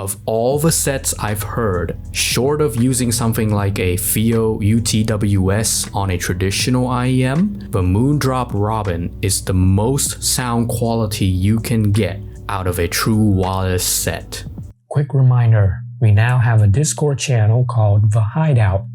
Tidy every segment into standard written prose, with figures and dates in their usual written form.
of all the sets I've heard, short of using something like a Theo UTWS on a traditional IEM, the Moondrop Robin is the most sound quality you can get out of a true wireless set. Quick reminder, we now have a Discord channel called The Hideout.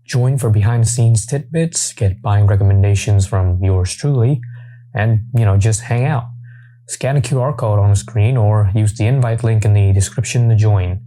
Join for behind-the-scenes tidbits, get buying recommendations from yours truly, and, just hang out. Scan the QR code on the screen or use the invite link in the description to join.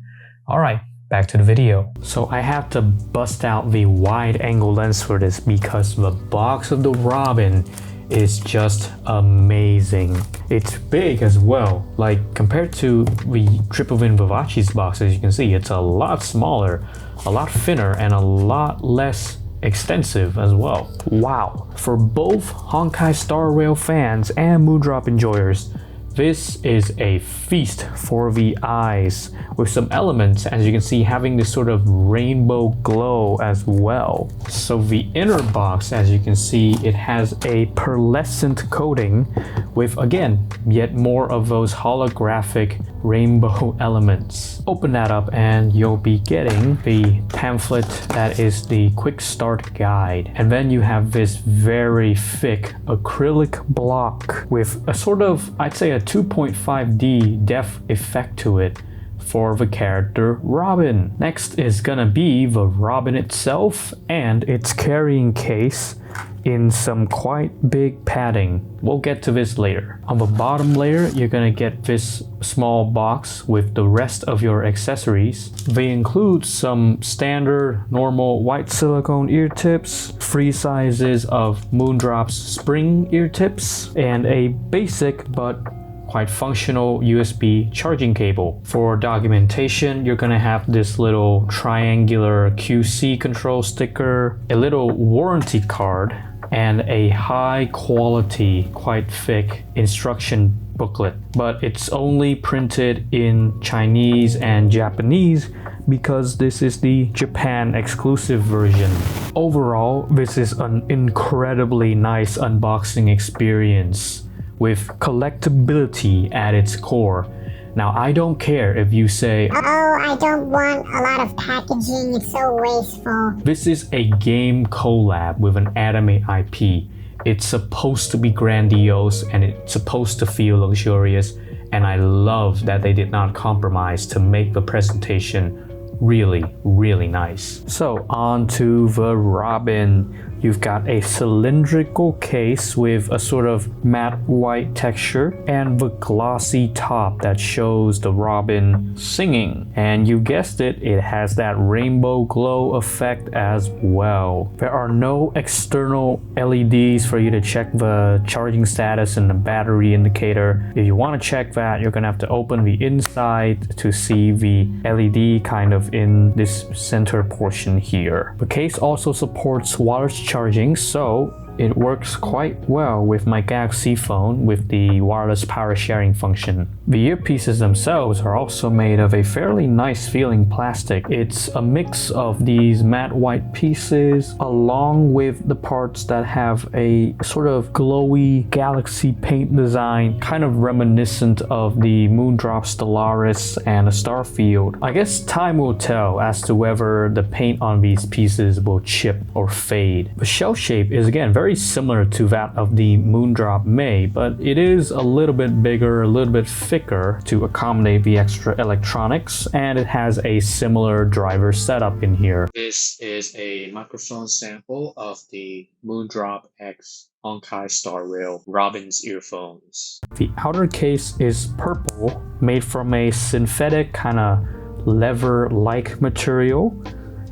Alright, back to the video. So I have to bust out the wide-angle lens for this because the box of the Robin is just amazing. It's big as well. Like, compared to the Triple Vin Vivace's box, as you can see, it's a lot smaller, a lot thinner, and a lot less extensive as well. Wow. For both Honkai Star Rail fans and Moondrop enjoyers, this is a feast for the eyes, with some elements, as you can see, having this sort of rainbow glow as well. So the inner box, as you can see, it has a pearlescent coating with, again, yet more of those holographic rainbow elements. Open that up and you'll be getting the pamphlet that is the quick start guide. And then you have this very thick acrylic block with a sort of, I'd say, a 2.5D depth effect to it for the character Robin. Next is gonna be the Robin itself and its carrying case in some quite big padding. We'll get to this later. On the bottom layer, you're gonna get this small box with the rest of your accessories. They include some standard normal white silicone ear tips, 3 sizes of Moondrop's spring ear tips, and a basic but quite functional USB charging cable. For documentation, you're gonna have this little triangular QC control sticker, a little warranty card, and a high quality, quite thick instruction booklet. But it's only printed in Chinese and Japanese because this is the Japan exclusive version. Overall, this is an incredibly nice unboxing experience with collectability at its core. Now, I don't care if you say, "Oh, I don't want a lot of packaging, it's so wasteful." This is a game collab with an anime IP. It's supposed to be grandiose and it's supposed to feel luxurious, and I love that they did not compromise to make the presentation really, really nice. So on to the Robin. You've got a cylindrical case with a sort of matte white texture and the glossy top that shows the Robin singing. And you guessed it, it has that rainbow glow effect as well. There are no external LEDs for you to check the charging status and the battery indicator. If you want to check that, you're gonna have to open the inside to see the LED kind of in this center portion here. The case also supports wireless charging, so it works quite well with my Galaxy phone with the wireless power sharing function. The earpieces themselves are also made of a fairly nice feeling plastic. It's a mix of these matte white pieces along with the parts that have a sort of glowy Galaxy paint design, kind of reminiscent of the Moondrop Stellaris and a Starfield. I guess time will tell as to whether the paint on these pieces will chip or fade. The shell shape is again very similar to that of the Moondrop May, but it is a little bit bigger, a little bit thicker to accommodate the extra electronics, and it has a similar driver setup in here. This is a microphone sample of the Moondrop X Honkai Star Rail Robin's earphones. The outer case is purple, made from a synthetic kind of leather-like material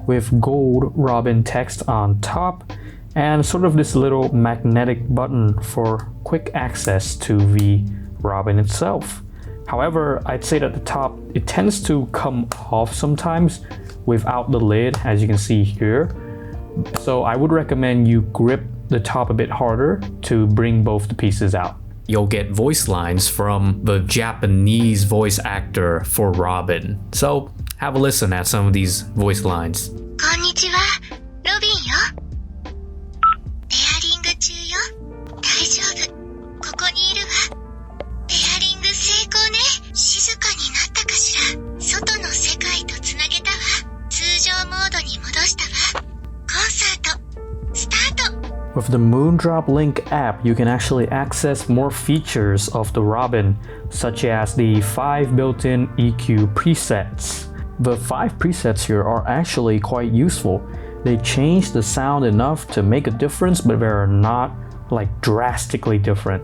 with gold Robin text on top, and sort of this little magnetic button for quick access to the Robin itself. However, I'd say that the top, it tends to come off sometimes without the lid, as you can see here. So I would recommend you grip the top a bit harder to bring both the pieces out. You'll get voice lines from the Japanese voice actor for Robin. So have a listen at some of these voice lines. こんにちは、ロビンよ。ペアリング中よ。大丈夫。ここにいるわ。ペアリング成功ね。静かになったかしら。外 With the Moondrop Link app, you can actually access more features of the Robin, such as the 5 built-in EQ presets. The 5 presets here are actually quite useful. They change the sound enough to make a difference, but they're not like drastically different.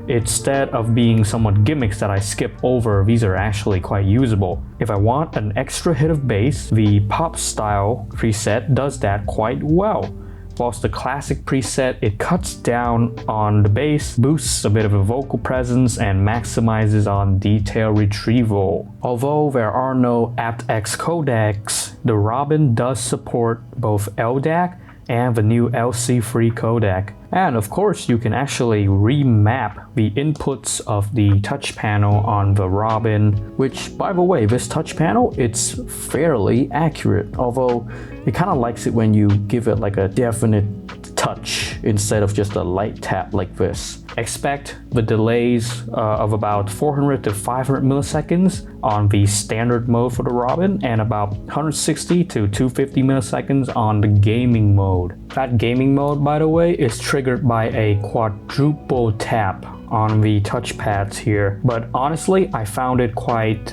Instead of being somewhat gimmicks that I skip over, these are actually quite usable. If I want an extra hit of bass, the pop style preset does that quite well. Whilst the classic preset, it cuts down on the bass, boosts a bit of a vocal presence, and maximizes on detail retrieval. Although there are no aptX codecs, the Robin does support both LDAC and the new LC-free codec. And of course, you can actually remap the inputs of the touch panel on the Robin, which, by the way, this touch panel, it's fairly accurate, although it kind of likes it when you give it like a definite touch instead of just a light tap like this. Expect the delays of about 400 to 500 milliseconds on the standard mode for the Robin and about 160 to 250 milliseconds on the gaming mode. That gaming mode, by the way, is triggered by a quadruple tap on the touchpads here, but honestly I found it quite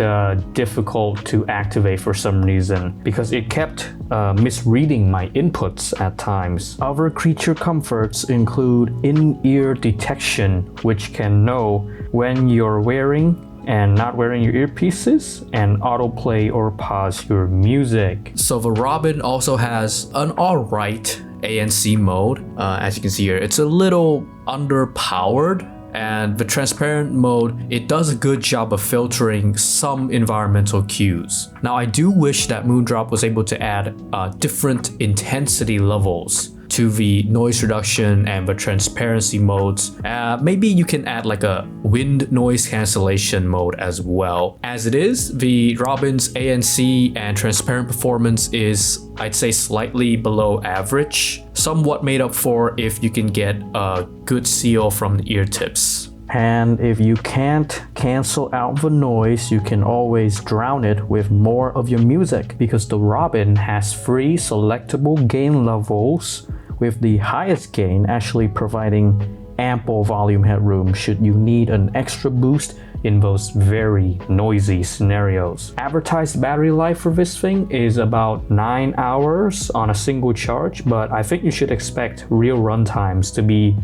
difficult to activate for some reason because it kept misreading my inputs at times. Other creature comforts include in-ear detection, which can know when you're wearing and not wearing your earpieces, and autoplay or pause your music. So the Robin also has an alright ANC mode. As you can see here, it's a little underpowered, and the transparent mode, it does a good job of filtering some environmental cues. Now I do wish that Moondrop was able to add different intensity levels to the noise reduction and the transparency modes. Maybe you can add like a wind noise cancellation mode as well. As it is, the Robin's ANC and transparent performance is, I'd say, slightly below average, somewhat made up for if you can get a good seal from the ear tips. And if you can't cancel out the noise, you can always drown it with more of your music, because the Robin has 3 selectable gain levels, with the highest gain actually providing ample volume headroom should you need an extra boost in those very noisy scenarios. Advertised battery life for this thing is about 9 hours on a single charge, but I think you should expect real run times to be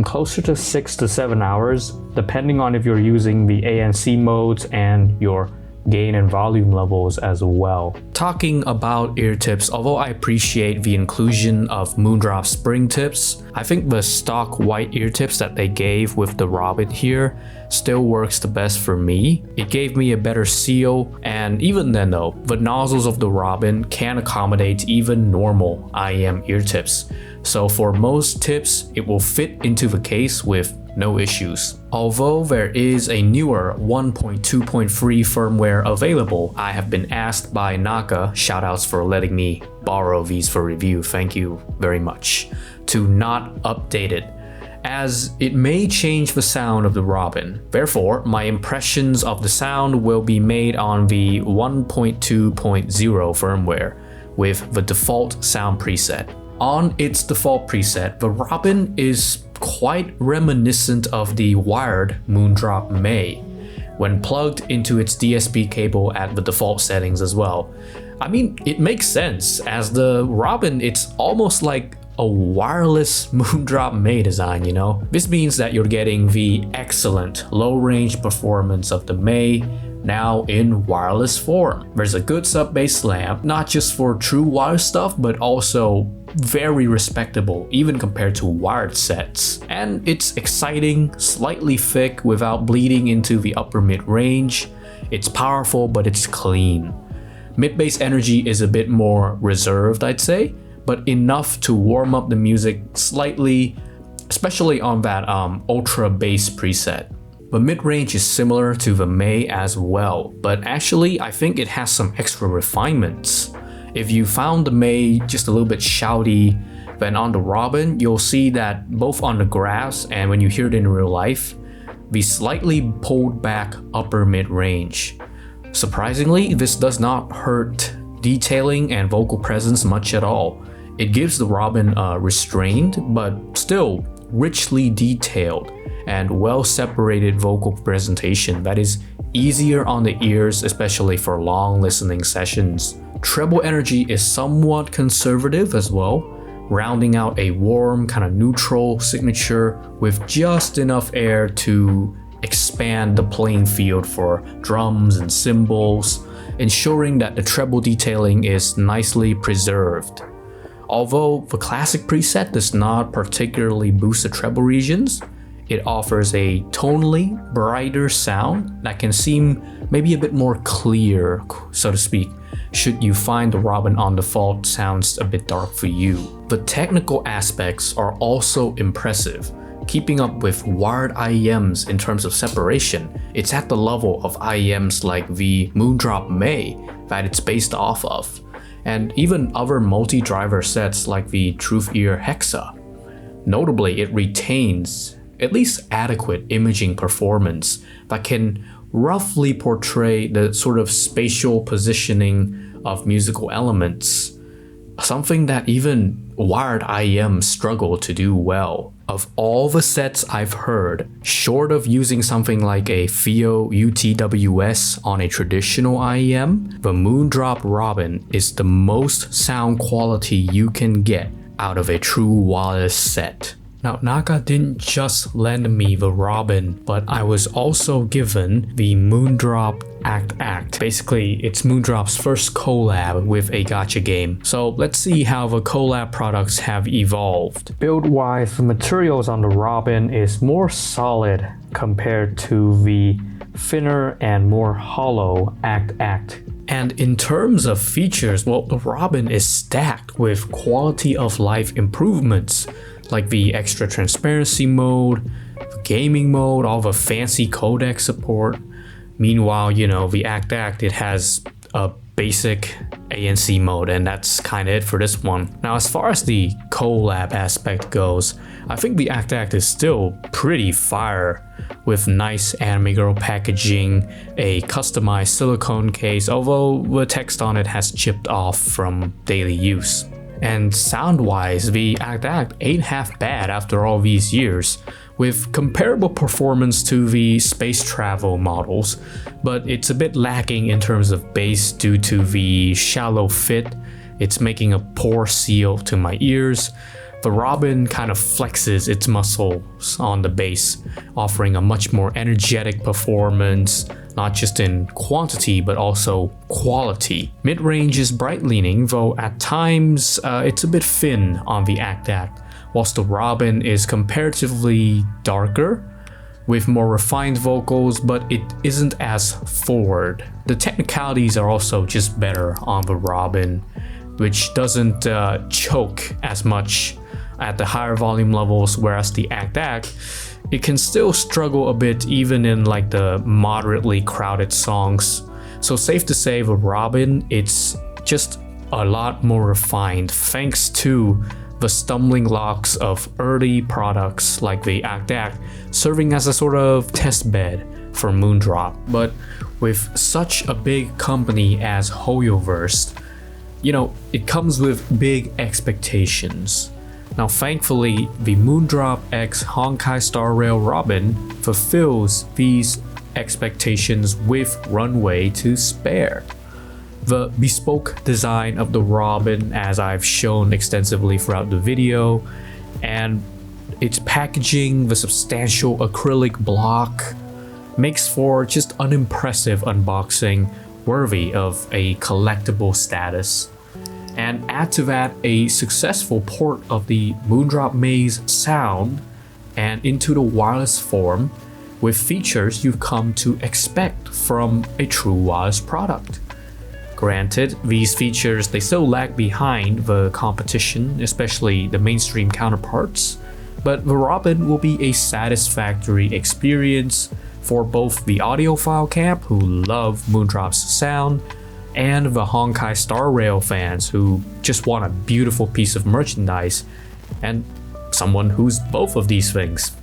closer to 6 to 7 hours, depending on if you're using the ANC modes and your gain and volume levels as well. Talking about ear tips, although I appreciate the inclusion of Moondrop spring tips, I think the stock white ear tips that they gave with the Robin here still works the best for me. It gave me a better seal, and even then though, the nozzles of the Robin can accommodate even normal IEM ear tips. So for most tips, it will fit into the case with no issues. Although there is a newer 1.2.3 firmware available, I have been asked by Naka, shoutouts for letting me borrow these for review, thank you very much, to not update it, as it may change the sound of the Robin. Therefore, my impressions of the sound will be made on the 1.2.0 firmware with the default sound preset. On its default preset, the Robin is quite reminiscent of the wired Moondrop May when plugged into its DSP cable at the default settings as well. I mean, it makes sense, as the Robin, it's almost like a wireless Moondrop May design, you know? This means that you're getting the excellent low-range performance of the May now in wireless form. There's a good sub-bass lamp, not just for true wire stuff, but also very respectable even compared to wired sets. And it's exciting, slightly thick without bleeding into the upper mid-range. It's powerful, but it's clean. Mid-bass energy is a bit more reserved, I'd say, but enough to warm up the music slightly, especially on that ultra bass preset. The mid-range is similar to the May as well, but actually I think it has some extra refinements. If you found the May just a little bit shouty, then on the Robin, you'll see that both on the graphs and when you hear it in real life, the slightly pulled back upper mid-range. Surprisingly, this does not hurt detailing and vocal presence much at all. It gives the Robin a restrained but still richly detailed and well-separated vocal presentation that is easier on the ears, especially for long listening sessions. Treble energy is somewhat conservative as well, rounding out a warm, kind of neutral signature with just enough air to expand the playing field for drums and cymbals, ensuring that the treble detailing is nicely preserved. Although the classic preset does not particularly boost the treble regions, it offers a tonally brighter sound that can seem maybe a bit more clear, so to speak, should you find the Robin on default sounds a bit dark for you. The technical aspects are also impressive. Keeping up with wired IEMs in terms of separation, it's at the level of IEMs like the Moondrop May that it's based off of, and even other multi-driver sets like the Truth Ear Hexa. Notably, it retains at least adequate imaging performance that can roughly portray the sort of spatial positioning of musical elements, something that even wired IEMs struggle to do well. Of all the sets I've heard, short of using something like a Theo UTWS on a traditional IEM, the Moondrop Robin is the most sound quality you can get out of a true wireless set. Now, Naka didn't just lend me the Robin, but I was also given the Moondrop Act. Basically, it's Moondrop's first collab with a gacha game. So let's see how the collab products have evolved. Build-wise, the materials on the Robin is more solid compared to the thinner and more hollow Act. And in terms of features, well, the Robin is stacked with quality of life improvements, like the extra transparency mode, the gaming mode, all the fancy codec support. Meanwhile, the Act, it has a basic ANC mode, and that's kind of it for this one. Now, as far as the collab aspect goes, I think the Act is still pretty fire, with nice anime girl packaging, a customized silicone case, although the text on it has chipped off from daily use. And sound-wise, the Act ain't half bad after all these years, with comparable performance to the space travel models, but it's a bit lacking in terms of bass due to the shallow fit. It's making a poor seal to my ears. The Robin kind of flexes its muscles on the bass, offering a much more energetic performance, not just in quantity but also quality. Mid-range is bright leaning, though at times it's a bit thin on the Act, whilst the Robin is comparatively darker, with more refined vocals, but it isn't as forward. The technicalities are also just better on the Robin, which doesn't choke as much at the higher volume levels, whereas the Act, it can still struggle a bit even in like the moderately crowded songs. So safe to say the Robin, it's just a lot more refined thanks to the stumbling blocks of early products like the Act, serving as a sort of test bed for Moondrop. But with such a big company as Hoyoverse, it comes with big expectations. Now, thankfully, the Moondrop X Honkai Star Rail Robin fulfills these expectations with runway to spare. The bespoke design of the Robin, as I've shown extensively throughout the video, and its packaging, the substantial acrylic block, makes for just unimpressive unboxing worthy of a collectible status. And add to that a successful port of the Moondrop May's sound and into the wireless form with features you've come to expect from a true wireless product. Granted, these features, they still lag behind the competition, especially the mainstream counterparts, but the Robin will be a satisfactory experience for both the audiophile camp who love Moondrop's sound and the Honkai Star Rail fans who just want a beautiful piece of merchandise, and someone who's both of these things.